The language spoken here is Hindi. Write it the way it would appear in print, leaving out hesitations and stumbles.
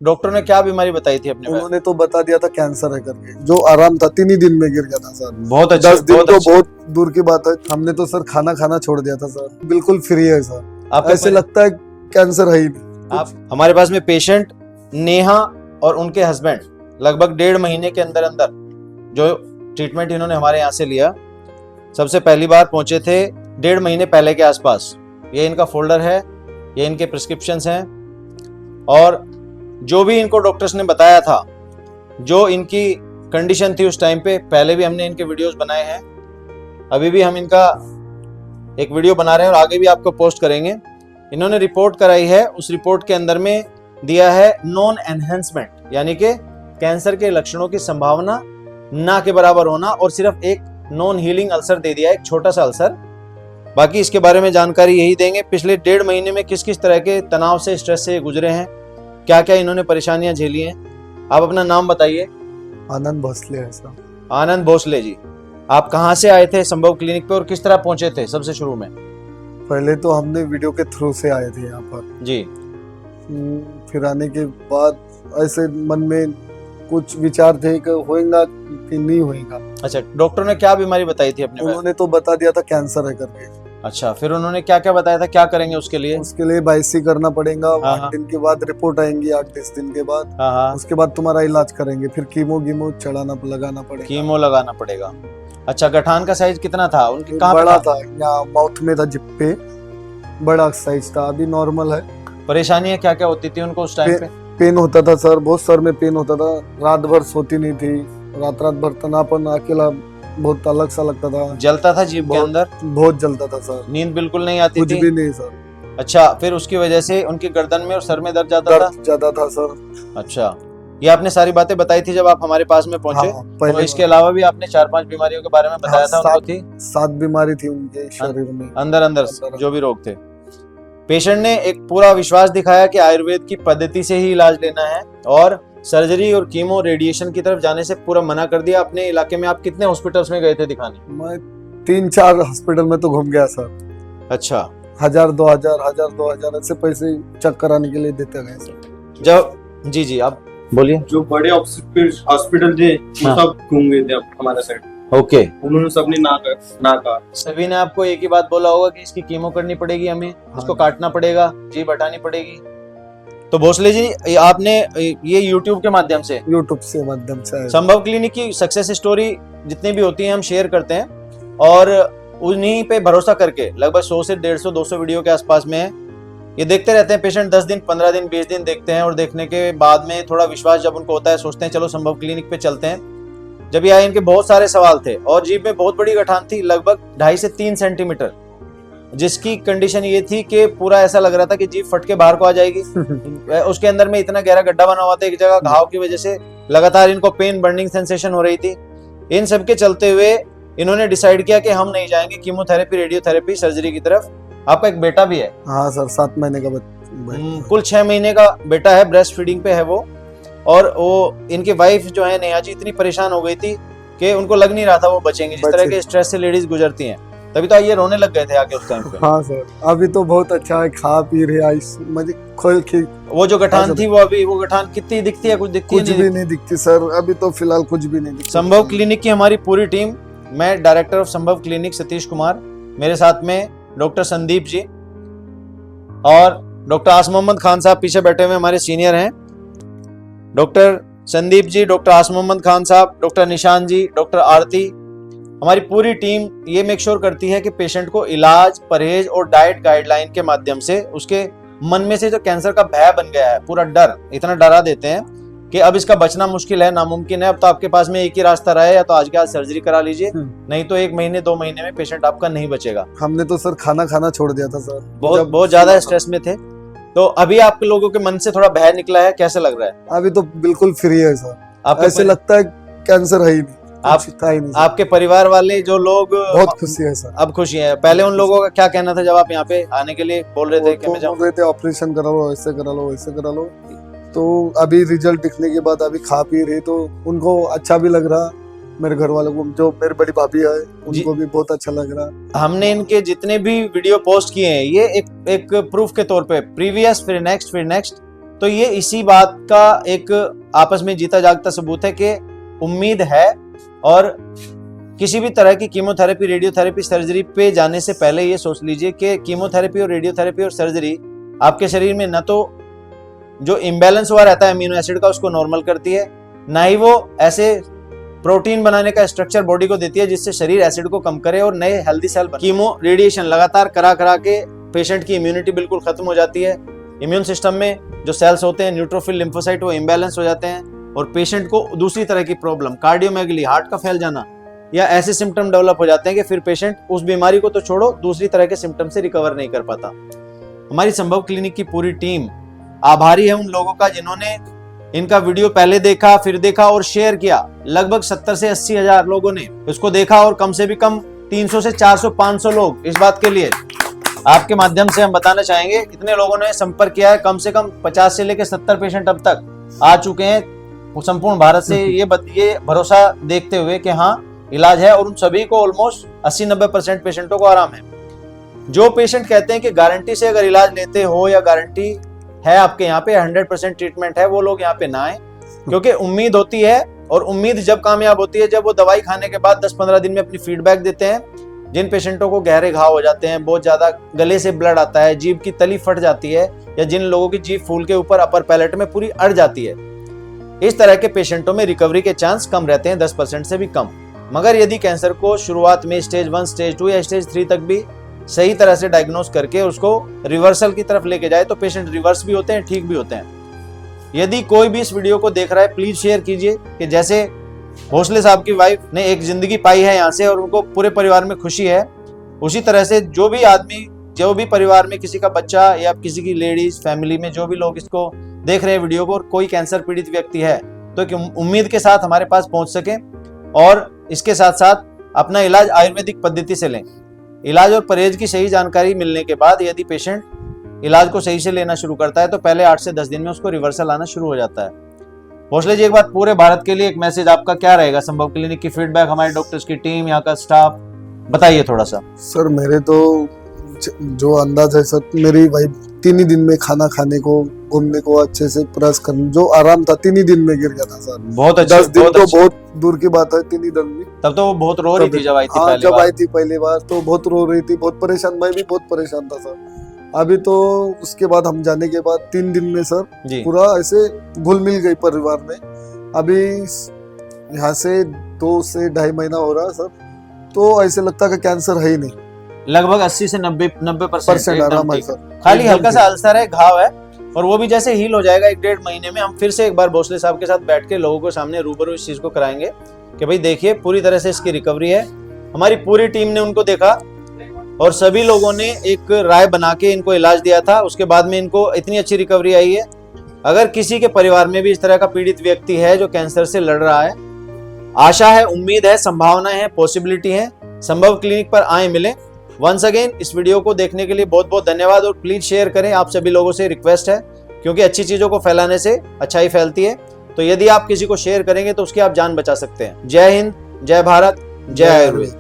डॉक्टर ने क्या बीमारी बताई थी अपने बारे में? उन्होंने तो बता दिया था कैंसर है करके, जो आराम था 3 ही दिन में गिर गया था सर। बहुत अच्छे, 10 दिन बहुत तो अच्छे। बहुत दूर की बात है। हमने तो सर खाना छोड़ दिया था सर, बिल्कुल फ्री है सर। आपका ऐसे लगता है कैंसर है ही नहीं। आप हमारे पास में पेशेंट नेहा और उनके हस्बैंड लगभग 1.5 महीने के अंदर अंदर जो ट्रीटमेंट इन्होंने हमारे यहाँ से लिया, सबसे पहली बार पहुंचे थे 1.5 महीने पहले के आसपास। ये इनका फोल्डर है, ये इनके प्रिस्क्रिप्शंस हैं, और जो भी इनको डॉक्टर्स ने बताया था, जो इनकी कंडीशन थी उस टाइम पे, पहले भी हमने इनके वीडियोस बनाए हैं, अभी भी हम इनका एक वीडियो बना रहे हैं और आगे भी आपको पोस्ट करेंगे। इन्होंने रिपोर्ट कराई है, उस रिपोर्ट के अंदर में दिया है नॉन एनहेंसमेंट, यानी कि कैंसर के लक्षणों की संभावना ना के बराबर होना, और सिर्फ एक नॉन हीलिंग अल्सर दे दिया है, एक छोटा सा अल्सर। बाकी इसके बारे में जानकारी यही देंगे, पिछले 1.5 महीने में किस किस तरह के तनाव से, स्ट्रेस से गुजरे हैं, क्या क्या इन्होंने परेशानियां झेली हैं। आप अपना नाम बताइए। आनंद भोसले है सर। आनंद भोसले जी, आप कहाँ से आए थे संभव क्लिनिक पे और किस तरह पहुंचे थे सबसे शुरू में? पहले तो हमने वीडियो के थ्रू से आए थे यहाँ पर जी। फिर आने के बाद ऐसे मन में कुछ विचार थे कि होएगा कि नहीं होएगा। अच्छा, डॉक्टर ने क्या बीमारी बताई थी अपने बारे में? उन्होंने तो बता दिया था कैंसर है करके। अच्छा, फिर उन्होंने क्या क्या बताया था, क्या करेंगे उसके लिए? उसके लिए बायोप्सी करना पड़ेगा, हाँ, 8 दिन के बाद रिपोर्ट आएंगी, 8-10 दिन के बाद। हाँ हाँ, उसके बाद तुम्हारा इलाज करेंगे, फिर कीमो चढ़ाना लगाना पड़ेगा। कीमो लगाना पड़ेगा। अच्छा, गठान का साइज कितना था उनके, कहाँ बड़ा पे था? था, यहाँ माउथ में था, जिप पे बड़ा साइज था। अभी नॉर्मल है। परेशानियां क्या क्या होती थी उनको उस टाइम पे? पेन होता था सर, बहुत सर में पेन होता था, रात भर सोती नहीं थी, रात भर तनापन, अकेला बहुत अलग सा लगता था, जलता था जीभ के अंदर, बहुत जलता था सर, नींद बिल्कुल नहीं आती कुछ थी? भी नहीं सर। अच्छा, फिर उसकी वजह से उनकी गर्दन में और सर में दर्द ज्यादा था? दर्द ज्यादा था सर। अच्छा, ये आपने सारी बातें बताई थी जब आप हमारे पास में पहुंचे? हाँ, पहले तो इसके अलावा भी आपने 4-5 बीमारियों के बारे में बताया था उनको थी? 7 बीमारी थी उनके शरीर में, अंदर जो भी रोग थे। पेशेंट ने एक पूरा विश्वास दिखाया कि आयुर्वेद की पद्धति से ही इलाज लेना है, और सर्जरी और कीमो रेडिएशन की तरफ जाने से पूरा मना कर दिया। अपने इलाके में आप कितने हॉस्पिटल्स में गए थे दिखाने? मैं 3-4 हॉस्पिटल में तो घूम गया सर। अच्छा, 1000-2000 ऐसे पैसे चेक कराने के लिए देते गए सर। जब जी आप बोलिए। जो बड़े हॉस्पिटल थे वो सब घूम गए थे हमारे साइड। ओके, उन्होंने सबने ना कहा। सभी ने आपको एक ही बात बोला होगा कि इसकी कीमो करनी पड़ेगी, हमें इसको काटना पड़ेगा, जीभ हटानी पड़ेगी। तो भोसले जी, आपने ये YouTube के माध्यम से, यूट्यूब से माध्यम से संभव क्लिनिक की सक्सेस स्टोरी जितनी भी होती है हम शेयर करते हैं, और उन्हीं पे भरोसा करके लगभग 100 से 150-200 वीडियो के आसपास में है। ये देखते रहते हैं पेशेंट, 10 दिन 15 दिन 20 दिन देखते हैं, और देखने के बाद में थोड़ा विश्वास जब उनको होता है, सोचते हैं चलो संभव क्लिनिक पे चलते हैं। जब ये आए, इनके बहुत सारे सवाल थे, और जीभ में बहुत बड़ी गठान थी, लगभग 2.5 से 3 सेंटीमीटर, जिसकी कंडीशन ये थी कि पूरा ऐसा लग रहा था कि जीभ फट के बाहर को आ जाएगी। उसके अंदर में इतना गहरा गड्ढा बना हुआ था एक जगह, घाव की वजह से लगातार इनको पेन, बर्निंग सेंसेशन हो रही थी। इन सब के चलते हुए इन्होंने डिसाइड किया कि हम नहीं जाएंगे कीमोथेरेपी, रेडियोथेरेपी, सर्जरी की तरफ। आपका एक बेटा भी है? हाँ सर, 7 महीने का कुल 6 महीने का बेटा है, ब्रेस्ट फीडिंग पे है वो। और वो इनकी वाइफ जो है नेहा जी, इतनी परेशान हो गई थी कि उनको लग नहीं रहा था वो बचेंगे। जिस तरह के स्ट्रेस से लेडीज गुजरती हैं, तभी तो ये रोने लग गए थे आके उस टाइम पे। हाँ सर, अभी तो बहुत अच्छा है, खा पी रहे, मुझे खोल के। वो जो गठान थी, वो अभी वो गठान कितनी दिखती है? कुछ दिखती है? कुछ भी नहीं दिखती सर, अभी तो फिलहाल कुछ भी नहीं दिखती। संभव क्लिनिक की हमारी पूरी टीम, मैं डायरेक्टर ऑफ संभव क्लिनिक सतीश कुमार, मेरे साथ में डॉक्टर संदीप जी और डॉक्टर आस मोहम्मद खान साहब पीछे बैठे हुए हमारे सीनियर हैं। डॉक्टर संदीप जी, डॉक्टर आस मोहम्मद खान साहब, डॉक्टर निशान जी, डॉक्टर आरती, हमारी पूरी टीम ये मेक श्योर करती है कि पेशेंट को इलाज, परहेज और डाइट गाइडलाइन के माध्यम से उसके मन में से जो कैंसर का भय बन गया है, पूरा डर, इतना डरा देते हैं कि अब इसका बचना मुश्किल है, नामुमकिन है। अब तो आपके पास में एक ही रास्ता रहा है, या तो आज के आज सर्जरी करा लीजिए, नहीं तो 1 महीने 2 महीने में पेशेंट आपका नहीं बचेगा। हमने तो सर खाना छोड़ दिया था सर, बहुत ज्यादा स्ट्रेस में थे। तो अभी आप लोगों के मन से थोड़ा भय निकला है, कैसे लग रहा है? अभी तो बिल्कुल फ्री है सर, आपको ऐसे लगता है कैंसर है ही नहीं, था ही नहीं सर। आपके परिवार वाले जो लोग, बहुत खुशी है सर। अब खुशी है। पहले उन लोगों का क्या कहना था जब आप यहाँ पे आने के लिए बोल रहे थे कि मैं जाऊं? बोल रहे थे ऑपरेशन करा लो, ऐसे करा लो, वैसे करा लो। तो अभी रिजल्ट दिखने के बाद अभी खा पी रही, तो उनको अच्छा भी लग रहा। मेरे घर वालों को, जो मेरी बड़ी भाभी है, उनको भी बहुत अच्छा लग रहा। हमने इनके जितने भी वीडियो पोस्ट किए हैं, ये एक प्रूफ के तौर पे, प्रीवियस फिर नेक्स्ट, तो ये इसी बात का एक आपस में जीता जागता सबूत है कि उम्मीद है। और किसी भी तरह की कीमोथेरेपी, रेडियोथेरेपी, सर्जरी पे जाने से पहले ये सोच लीजिए कि कीमोथेरेपी और रेडियोथेरेपी और सर्जरी आपके शरीर में न तो जो इम्बैलेंस हुआ रहता है अमीनो एसिड का उसको नॉर्मल करती है, ना ही वो ऐसे प्रोटीन बनाने का स्ट्रक्चर बॉडी को देती है जिससे शरीर एसिड को कम करे और नए हेल्दी सेल बने। कीमो रेडिएशन लगातार करा करा के पेशेंट की इम्यूनिटी बिल्कुल खत्म हो जाती है। इम्यून सिस्टम में जो सेल्स होते हैं, न्यूट्रोफिल, लिम्फोसाइट, वो इम्बैलेंस हो जाते हैं और पेशेंट को दूसरी तरह की प्रॉब्लम, कार्डियोमेगली, हार्ट का फैल जाना या ऐसे सिम्टम डेवलप हो जाते हैं कि फिर पेशेंट उस बीमारी को तो छोड़ो दूसरी तरह के सिम्टम से रिकवर नहीं कर पाता। हमारी संभव क्लिनिक की पूरी टीम आभारी है उन लोगों का जिन्होंने इनका वीडियो पहले देखा, फिर देखा और शेयर किया। लगभग 70 से 80 हजार लोगों ने इसको देखा और कम से भी कम 300 से 400 500 लोग इस बात के लिए आपके माध्यम से हम बताना चाहेंगे इतने लोगों ने संपर्क किया है। कम से कम 50 से लेकर 70 पेशेंट अब तक आ चुके हैं संपूर्ण भारत से, ये भरोसा देखते हुए कि हाँ इलाज है और उन सभी को ऑलमोस्ट 80-90% पेशेंटों को आराम है। जो पेशेंट कहते हैं कि गारंटी से अगर इलाज लेते हो या गारंटी है आपके यहाँ पे 100% ट्रीटमेंट है, वो लोग यहाँ पे ना आए, क्योंकि उम्मीद होती है और उम्मीद जब कामयाब होती है जब वो दवाई खाने के बाद 10-15 दिन में अपनी फीडबैक देते हैं। जिन पेशेंटों को गहरे घाव हो जाते हैं, बहुत ज्यादा गले से ब्लड आता है, जीभ की तली फट जाती है या जिन लोगों की जीभ फूल के ऊपर अपर पैलेट में पूरी अड़ जाती है, इस तरह के पेशेंटों में रिकवरी के चांस कम रहते हैं, 10% से भी कम। मगर यदि कैंसर को शुरुआत में स्टेज 1, स्टेज 2 या स्टेज 3 तक भी सही तरह से डायग्नोस करके उसको रिवर्सल की तरफ लेके जाए तो पेशेंट रिवर्स भी होते हैं, ठीक भी होते हैं। यदि कोई भी इस वीडियो को देख रहा है प्लीज शेयर कीजिए कि जैसे भोसले साहब की वाइफ ने एक जिंदगी पाई है यहाँ से और उनको पूरे परिवार में खुशी है, उसी तरह से जो भी आदमी, जो भी परिवार में किसी का बच्चा या किसी की लेडीज, फैमिली में जो भी लोग इसको देख रहे हैं वीडियो को और कोई कैंसर पीड़ित व्यक्ति है तो कि उम्मीद के साथ हमारे पास पहुंच सके और इसके साथ साथ अपना इलाज आयुर्वेदिक पद्धति से लें। इलाज और परहेज की सही जानकारी मिलने के बाद यदि पेशेंट इलाज को सही से लेना शुरू करता है तो पहले 8 से 10 दिन में उसको रिवर्सल आना शुरू हो जाता है। भोसले जी, एक बार पूरे भारत के लिए एक मैसेज आपका क्या रहेगा? संभव क्लिनिक की फीडबैक, हमारे डॉक्टर्स की टीम, यहाँ का स्टाफ, बताइए थोड़ा सा। सर मेरे तो जो अंदाज है सर, मेरी वाइफ 3 ही दिन में खाना खाने को, घूमने को अच्छे से प्रयास करने, जो आराम था 3 ही दिन में गिर गया था सर। बहुत अच्छा, 10 दिन तो बहुत दूर की बात है, 3 ही दिन में। तब तो वो बहुत रो रही थी जब आई थी पहली जब बार। आई थी पहली बार तो बहुत रो रही थी, बहुत परेशान, मैं भी बहुत परेशान था सर। अभी तो उसके बाद हम जाने के बाद 3 दिन में सर पूरा ऐसे घुल मिल गई परिवार में। अभी यहाँ से 2 से 2.5 महीना हो रहा है सर, तो ऐसे लगता है कि कैंसर है ही नहीं। लगभग 80 से 90% आराम है सर। खाली हल्का सा अल्सर है, घाव है और वो भी जैसे हील हो जाएगा 1-1.5 महीने में। हम फिर से एक बार भोसले साहब के साथ बैठ के लोगों के सामने रूबरू इस चीज को कराएंगे कि भाई देखिए पूरी तरह से इसकी रिकवरी है। हमारी पूरी टीम ने उनको देखा और सभी लोगों ने एक राय बना के इनको इलाज दिया था। उसके बाद में इनको इतनी अच्छी रिकवरी आई है। अगर किसी के परिवार में भी इस तरह का पीड़ित व्यक्ति है जो कैंसर से लड़ रहा है, आशा है, उम्मीद है, संभावना है, पॉसिबिलिटी है, संभव क्लिनिक पर आए, मिले। वंस अगेन इस वीडियो को देखने के लिए बहुत बहुत धन्यवाद और प्लीज शेयर करें, आप सभी लोगों से रिक्वेस्ट है, क्योंकि अच्छी चीजों को फैलाने से अच्छाई फैलती है। तो यदि आप किसी को शेयर करेंगे तो उसकी आप जान बचा सकते हैं। जय हिंद, जय भारत, जय आयुर्वेद।